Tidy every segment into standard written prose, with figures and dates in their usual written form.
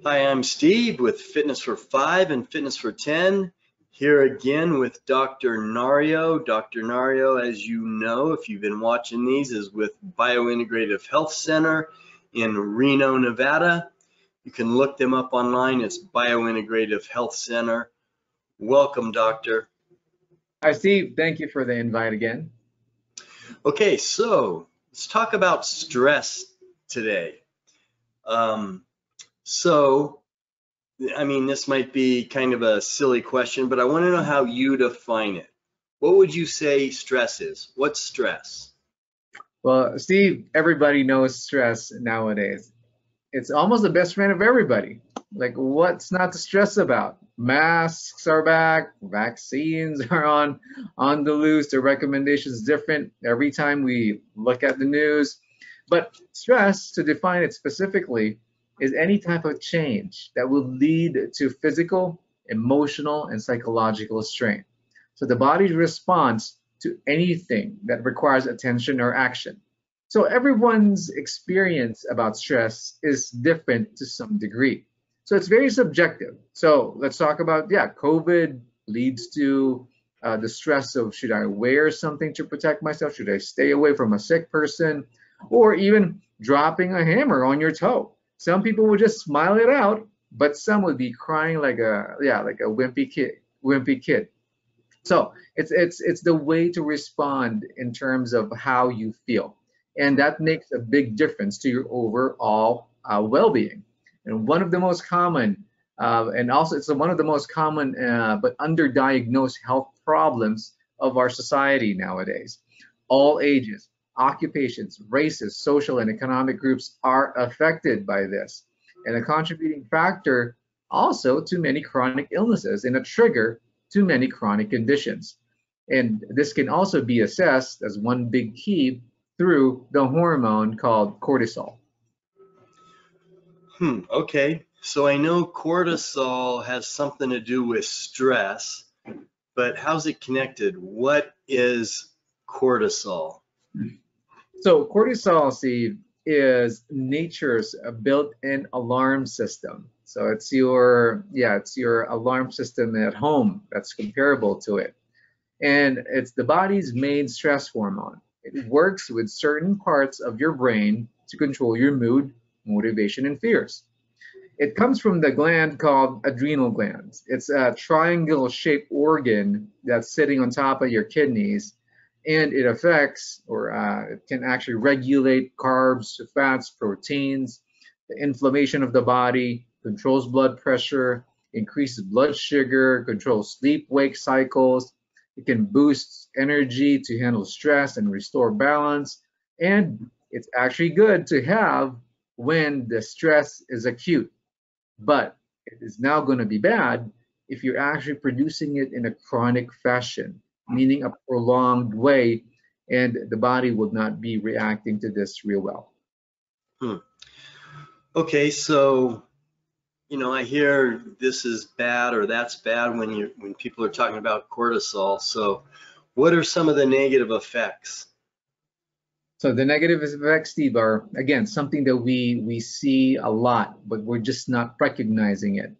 Hi, I'm Steve with Fitness for 5 and Fitness for 10. Here again with Dr. Nario. Dr. Nario, as you know, if you've been watching these, is with Biointegrative Health Center in Reno, Nevada. You can look them up online. It's Biointegrative Health Center. Welcome, Doctor. Hi, Steve. Thank you for the invite again. Okay, so let's talk about stress today. This might be kind of a silly question, but I want to know how you define it. What would you say stress is? What's stress? Well, Steve, everybody knows stress nowadays. It's almost the best friend of everybody. Like, what's not to stress about? Masks are back, vaccines are on the loose, the recommendations different every time we look at the news. But stress, to define it specifically, is any type of change that will lead to physical, emotional, and psychological strain. So the body's response to anything that requires attention or action. So everyone's experience about stress is different to some degree. So it's very subjective. So let's talk about, yeah, COVID leads to the stress of should I wear something to protect myself? Should I stay away from a sick person? Or even dropping a hammer on your toe. Some people would just smile it out, but some would be crying like a wimpy kid. So it's the way to respond in terms of how you feel, and that makes a big difference to your overall well-being. And one of the most common, and also it's one of the most common but underdiagnosed health problems of our society nowadays. All ages, occupations, races, social and economic groups are affected by this, and a contributing factor also to many chronic illnesses and a trigger to many chronic conditions. And this can also be assessed as one big key through the hormone called cortisol. Okay, so I know cortisol has something to do with stress, but how's it connected? What is cortisol? So cortisol, Steve, is nature's built-in alarm system. So it's your alarm system at home that's comparable to it. And it's the body's main stress hormone. It works with certain parts of your brain to control your mood, motivation, and fears. It comes from the gland called adrenal glands. It's a triangle-shaped organ that's sitting on top of your kidneys, and it affects or it can actually regulate carbs, fats, proteins, the inflammation of the body, controls blood pressure, increases blood sugar, controls sleep-wake cycles. It can boost energy to handle stress and restore balance. And it's actually good to have when the stress is acute. But it is now going to be bad if you're actually producing it in a chronic fashion, meaning a prolonged way, and the body will not be reacting to this real well. Okay, so I hear this is bad or that's bad when people are talking about cortisol. So what are some of the negative effects? So the negative effects, Steve, are again something that we see a lot, but we're just not recognizing it.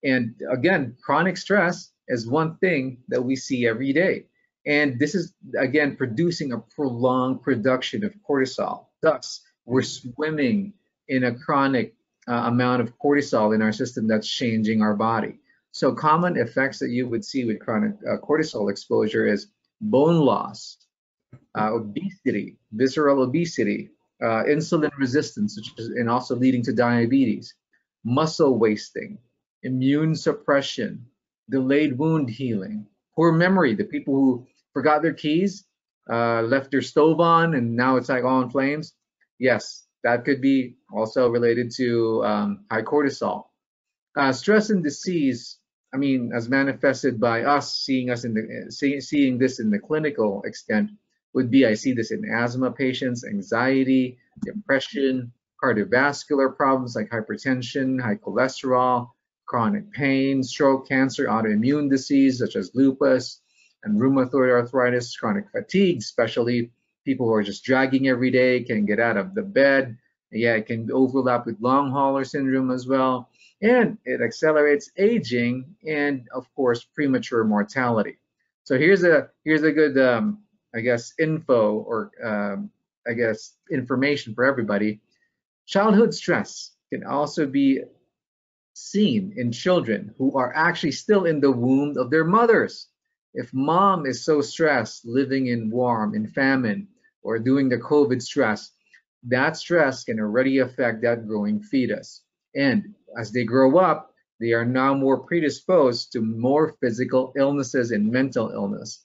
And again, chronic stress is one thing that we see every day. And this is again producing a prolonged production of cortisol. Thus, we're swimming in a chronic amount of cortisol in our system that's changing our body. So common effects that you would see with chronic cortisol exposure is bone loss, obesity, visceral obesity, insulin resistance, and also leading to diabetes, muscle wasting, immune suppression, delayed wound healing, poor memory. The people who forgot their keys, left their stove on, and now it's like all in flames. Yes, that could be also related to high cortisol. Stress and disease. I mean, as manifested by us seeing this in the clinical extent, would be I see this in asthma patients, anxiety, depression, cardiovascular problems like hypertension, high cholesterol, chronic pain, stroke, cancer, autoimmune disease such as lupus and rheumatoid arthritis, chronic fatigue, especially people who are just dragging every day, can't get out of the bed, Yeah, it can overlap with long hauler syndrome as well, and it accelerates aging and, of course, premature mortality. So here's a good, I guess, info or I guess information for everybody. Childhood stress can also be seen in children who are actually still in the womb of their mothers. If mom is so stressed, living in warm, in famine, or doing the COVID stress, that stress can already affect that growing fetus. And as they grow up, they are now more predisposed to more physical illnesses and mental illness.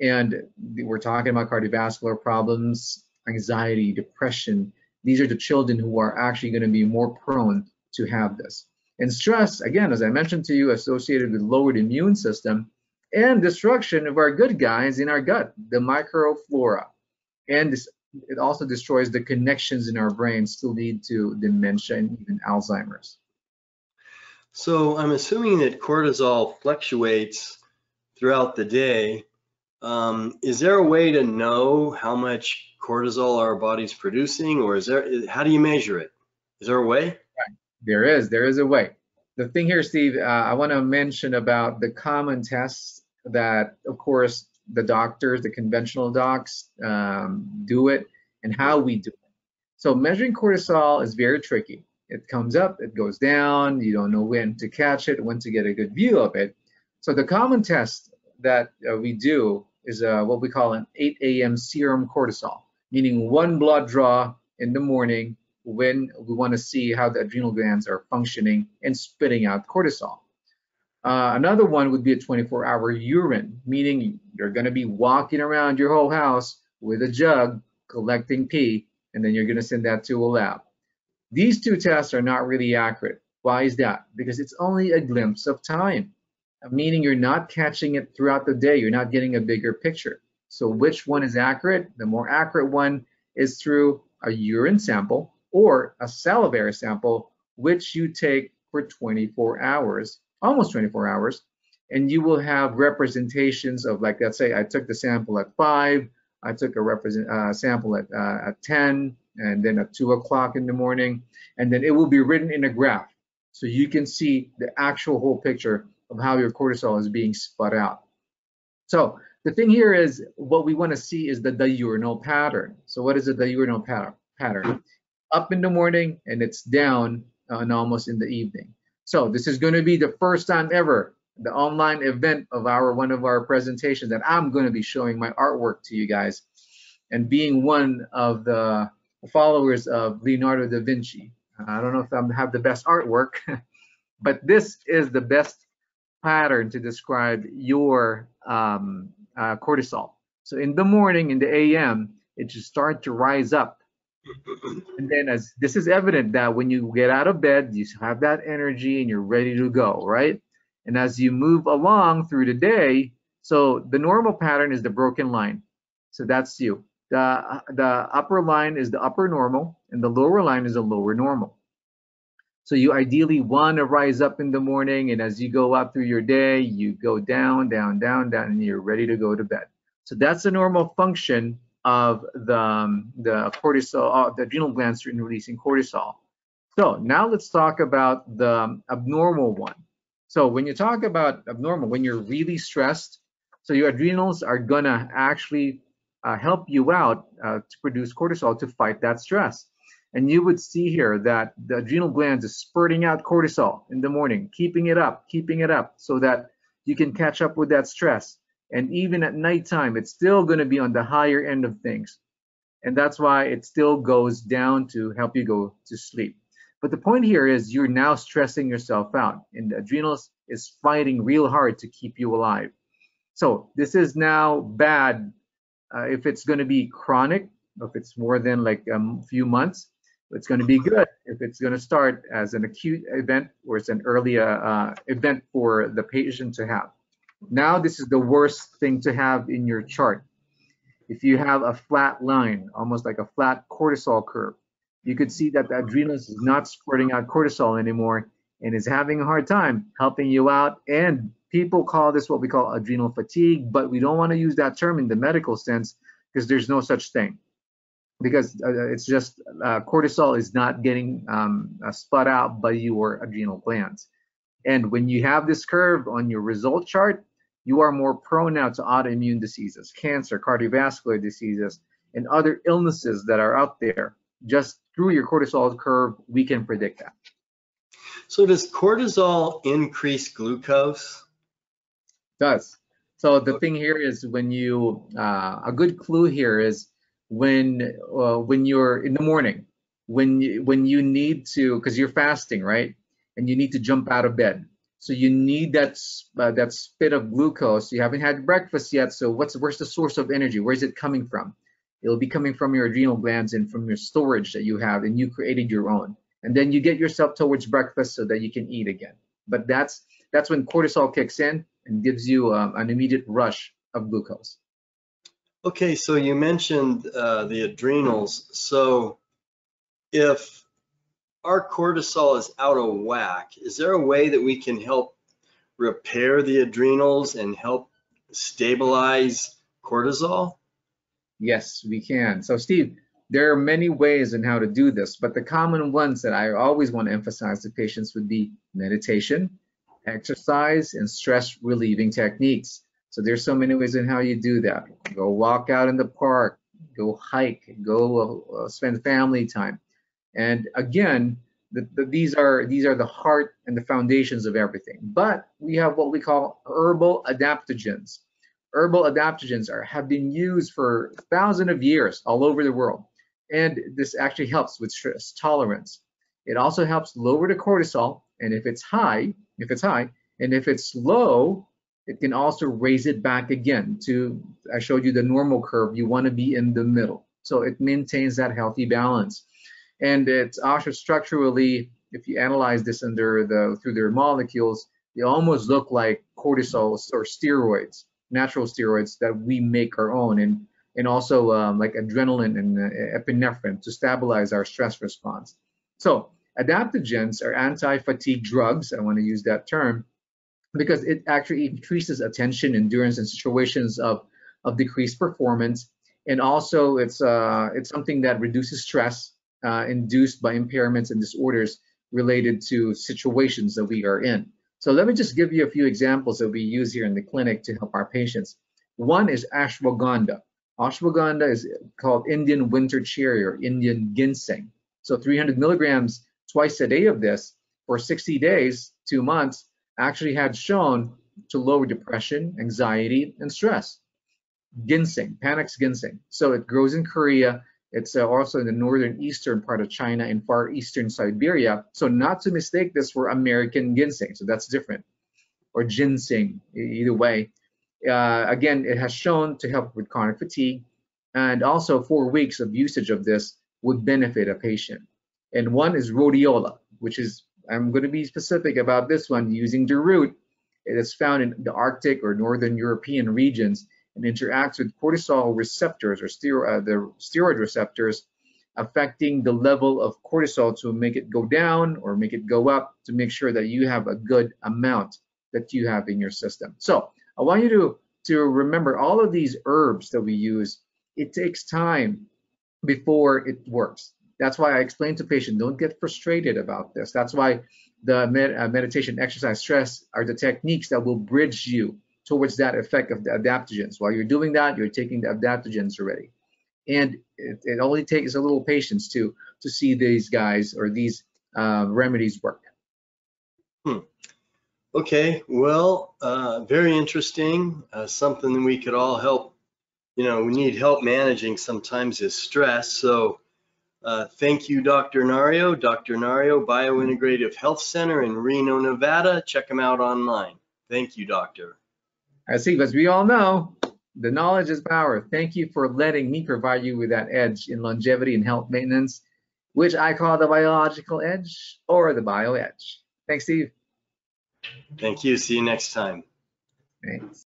And we're talking about cardiovascular problems, anxiety, depression. These are the children who are actually going to be more prone to have this. And stress, again, as I mentioned to you, associated with lowered immune system and destruction of our good guys in our gut, the microflora. And this, it also destroys the connections in our brains to lead to dementia and even Alzheimer's. So I'm assuming that cortisol fluctuates throughout the day. Is there a way to know how much cortisol our body's producing, or how do you measure it? Is there a way? There is a way. The thing here, Steve, I want to mention about the common tests that, of course, the doctors, the conventional docs do it, and how we do it. So measuring cortisol is very tricky. It comes up, it goes down, you don't know when to catch it, when to get a good view of it. So the common test that we do is what we call an 8 a.m. serum cortisol, meaning one blood draw in the morning when we want to see how the adrenal glands are functioning and spitting out cortisol. Another one would be a 24-hour urine, meaning you're going to be walking around your whole house with a jug collecting pee, and then you're going to send that to a lab. These two tests are not really accurate. Why is that? Because it's only a glimpse of time, meaning you're not catching it throughout the day. You're not getting a bigger picture. So which one is accurate? The more accurate one is through a urine sample or a salivary sample, which you take for 24 hours, almost 24 hours, and you will have representations of, like, let's say I took the sample at 5, I took a sample at 10, and then at 2 o'clock in the morning, and then it will be written in a graph. So you can see the actual whole picture of how your cortisol is being sput out. So the thing here is, what we want to see is the diurnal pattern. So what is a diurnal pattern? Up in the morning and it's down and almost in the evening. So this is going to be the first time ever, the online event of one of our presentations, that I'm going to be showing my artwork to you guys, and being one of the followers of Leonardo da Vinci. I don't know if I have the best artwork, but this is the best pattern to describe your cortisol. So in the morning, in the AM, it should start to rise up. And then, as this is evident that when you get out of bed, you have that energy and you're ready to go, right? And as you move along through the day, so the normal pattern is the broken line. So that's you. The upper line is the upper normal, and the lower line is the lower normal. So you ideally want to rise up in the morning, and as you go up through your day, you go down, down, down, down, and you're ready to go to bed. So that's the normal function of the cortisol, the adrenal glands in releasing cortisol. So now let's talk about the abnormal one. So when you talk about abnormal, when you're really stressed, so your adrenals are gonna actually help you out to produce cortisol to fight that stress. And you would see here that the adrenal glands is spurting out cortisol in the morning, keeping it up, so that you can catch up with that stress. And even at nighttime, it's still going to be on the higher end of things. And that's why it still goes down to help you go to sleep. But the point here is you're now stressing yourself out, and the adrenals is fighting real hard to keep you alive. So this is now bad if it's going to be chronic, if it's more than like a few months. It's going to be good if it's going to start as an acute event, or it's an early event for the patient to have. Now, this is the worst thing to have in your chart. If you have a flat line, almost like a flat cortisol curve, you could see that the adrenals is not spurting out cortisol anymore and is having a hard time helping you out. And people call this what we call adrenal fatigue, but we don't want to use that term in the medical sense because there's no such thing. because it's just cortisol is not getting sput out by your adrenal glands. And when you have this curve on your result chart, you are more prone now to autoimmune diseases, cancer, cardiovascular diseases, and other illnesses that are out there. Just through your cortisol curve, we can predict that. So does cortisol increase glucose? It does. So the thing here is when you, a good clue here is when you're in the morning, when you need to, because you're fasting, right? And you need to jump out of bed. So you need that spit of glucose. You haven't had breakfast yet, so where's the source of energy? Where's it coming from? It'll be coming from your adrenal glands and from your storage that you have, and you created your own. And then you get yourself towards breakfast so that you can eat again. But that's when cortisol kicks in and gives you an immediate rush of glucose. Okay, so you mentioned the adrenals. So if our cortisol is out of whack, is there a way that we can help repair the adrenals and help stabilize cortisol? Yes, we can. So Steve, there are many ways in how to do this, but the common ones that I always want to emphasize to patients would be meditation, exercise, and stress relieving techniques. So there's so many ways in how you do that. Go walk out in the park, go hike, go spend family time. And again, these are the heart and the foundations of everything. But we have what we call herbal adaptogens. Herbal adaptogens have been used for thousands of years all over the world. And this actually helps with stress tolerance. It also helps lower the cortisol. And if it's high, and if it's low, it can also raise it back again to, I showed you the normal curve. You want to be in the middle. So it maintains that healthy balance. And it's also structurally, if you analyze this through their molecules, they almost look like cortisol or steroids, natural steroids that we make our own, and also like adrenaline and epinephrine to stabilize our stress response. So adaptogens are anti-fatigue drugs. I want to use that term because it actually increases attention, endurance in situations of decreased performance, and also it's something that reduces stress induced by impairments and disorders related to situations that we are in. So let me just give you a few examples that we use here in the clinic to help our patients. One is ashwagandha. Ashwagandha is called Indian winter cherry or Indian ginseng. So 300 milligrams twice a day of this for 60 days, 2 months, actually had shown to lower depression, anxiety, and stress. Ginseng, Panax ginseng. So it grows in Korea. It's also in the northern eastern part of China and far eastern Siberia. So not to mistake this for American ginseng. So that's different. Or ginseng, either way. Again, it has shown to help with chronic fatigue. And also 4 weeks of usage of this would benefit a patient. And one is rhodiola, which is, I'm going to be specific about this one, using the root. It is found in the Arctic or Northern European regions and interacts with cortisol receptors or the steroid receptors, affecting the level of cortisol to make it go down or make it go up to make sure that you have a good amount that you have in your system. So I want you to remember all of these herbs that we use. It takes time before it works. That's why I explain to patients, don't get frustrated about this. That's why the meditation, exercise, stress are the techniques that will bridge you towards that effect of the adaptogens. While you're doing that, you're taking the adaptogens already. And it only takes a little patience to see these guys or these remedies work. Okay, well, very interesting. Something that we could all help, we need help managing sometimes is stress. So thank you, Dr. Nario. Dr. Nario, Biointegrative Health Center in Reno, Nevada. Check them out online. Thank you, doctor. I see, as we all know, the knowledge is power. Thank you for letting me provide you with that edge in longevity and health maintenance, which I call the biological edge or the bio edge. Thanks, Steve. Thank you. See you next time. Thanks.